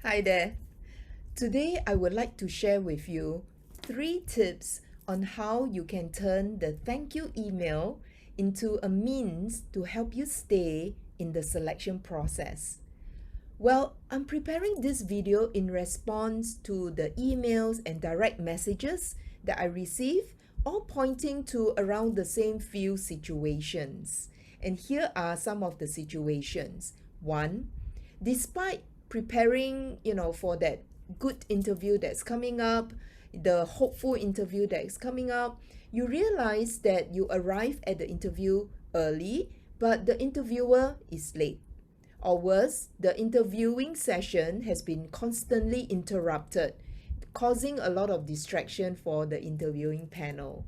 Hi there. Today I would like to share with you 3 tips on how you can turn the thank you email into a means to help you stay in the selection process. Well, I'm preparing this video in response to the emails and direct messages that I receive, all pointing to around the same few situations. And here are some of the situations. One, despite preparing, for that good interview that's coming up, the hopeful interview that is coming up, you realize that you arrive at the interview early, but the interviewer is late. Or worse, the interviewing session has been constantly interrupted, causing a lot of distraction for the interviewing panel.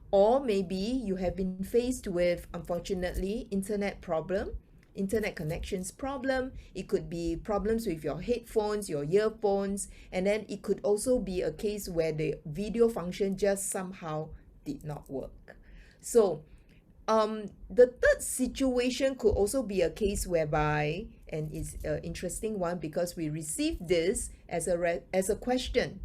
Or maybe you have been faced with, unfortunately, internet connections problem. It could be problems with your headphones, your earphones, and then it could also be a case where the video function just somehow did not work. So the third situation could also be a case whereby, and it's an interesting one because we received this as a question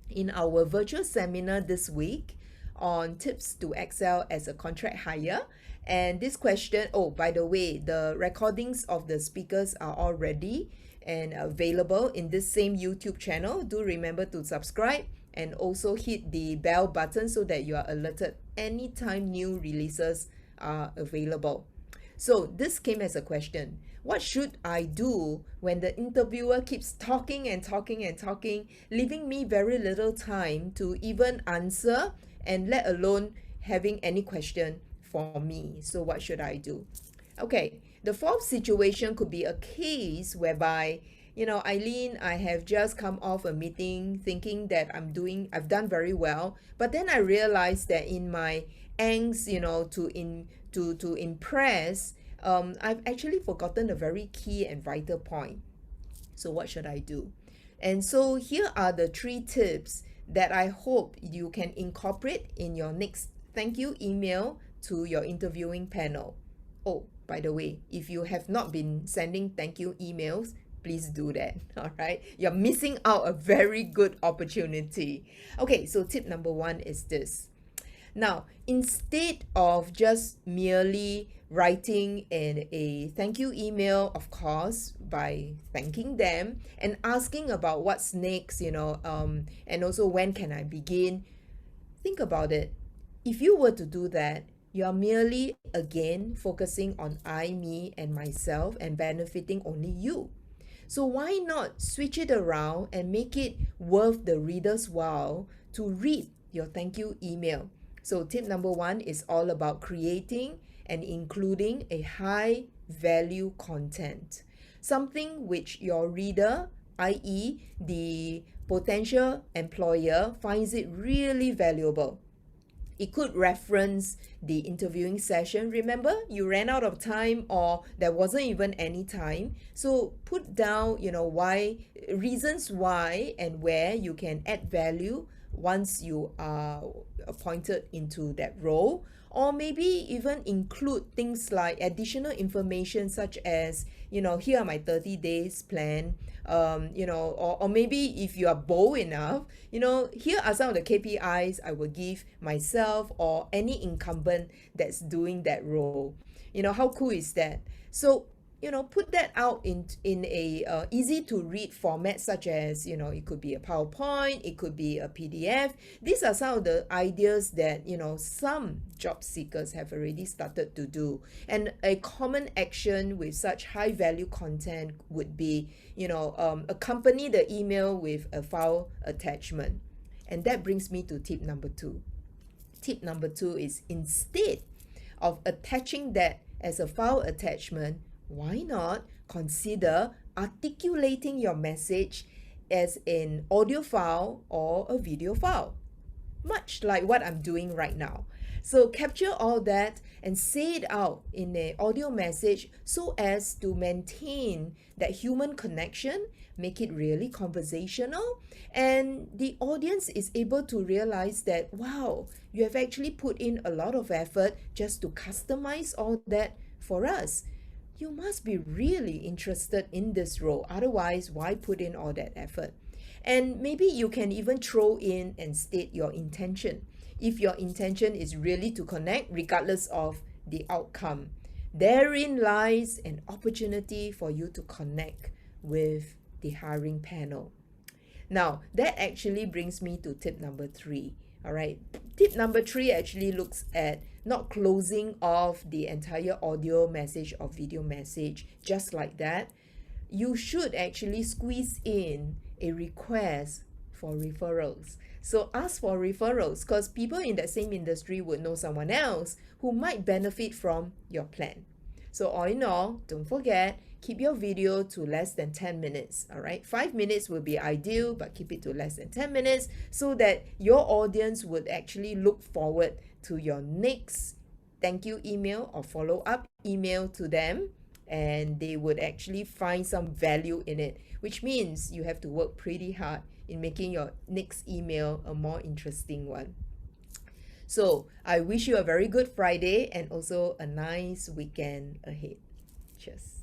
in our virtual seminar this week on tips to excel as a contract hire. And this question, oh, by the way, the recordings of the speakers are all ready and available in this same YouTube channel. Do remember to subscribe and also hit the bell button so that you are alerted anytime new releases are available. So this came as a question. What should I do when the interviewer keeps talking and talking and talking, leaving me very little time to even answer and let alone having any question for me? So what should I do? Okay, the fourth situation could be a case whereby, Eileen, I have just come off a meeting thinking that I've done very well, but then I realized that in my angst, to impress, I've actually forgotten a very key and vital point. So what should I do? And so here are the 3 tips that I hope you can incorporate in your next thank you email to your interviewing panel. Oh, by the way, if you have not been sending thank you emails, please do that. All right, you're missing out a very good opportunity. Okay, so tip number 1 is this. Now, instead of just merely writing in a thank you email, of course, by thanking them and asking about what's next, and also when can I begin, think about it. If you were to do that, you are merely again focusing on I, me, and myself and benefiting only you. So why not switch it around and make it worth the reader's while to read your thank you email? So tip number 1 is all about creating and including a high value content, something which your reader, i.e., the potential employer, finds it really valuable. It could reference the interviewing session. Remember, you ran out of time or there wasn't even any time. So put down, why, reasons why and where you can add value once you are appointed into that role, or maybe even include things like additional information such as, here are my 30 days plan, or maybe if you are bold enough, here are some of the KPIs I will give myself or any incumbent that's doing that role. How cool is that? So put that out in a easy to read format, such as, it could be a PowerPoint, it could be a PDF. These are some of the ideas that some job seekers have already started to do. And a common action with such high value content would be, accompany the email with a file attachment. And that brings me to tip number 2. Tip number 2 is, instead of attaching that as a file attachment, why not consider articulating your message as an audio file or a video file, much like what I'm doing right now. So capture all that and say it out in an audio message so as to maintain that human connection, make it really conversational, and the audience is able to realize that, wow, you have actually put in a lot of effort just to customize all that for us. you must be really interested in this role. Otherwise, why put in all that effort? And maybe you can even throw in and state your intention. If your intention is really to connect, regardless of the outcome, therein lies an opportunity for you to connect with the hiring panel. Now, that actually brings me to tip number 3. All right. Tip number 3 actually looks at not closing off the entire audio message or video message just like that. You should actually squeeze in a request for referrals. So ask for referrals because people in that same industry would know someone else who might benefit from your plan. So all in all, don't forget, keep your video to less than 10 minutes. All right, 5 minutes will be ideal, but keep it to less than 10 minutes so that your audience would actually look forward to your next thank you email or follow-up email to them, and they would actually find some value in it, which means you have to work pretty hard in making your next email a more interesting one. So I wish you a very good Friday and also a nice weekend ahead. Cheers.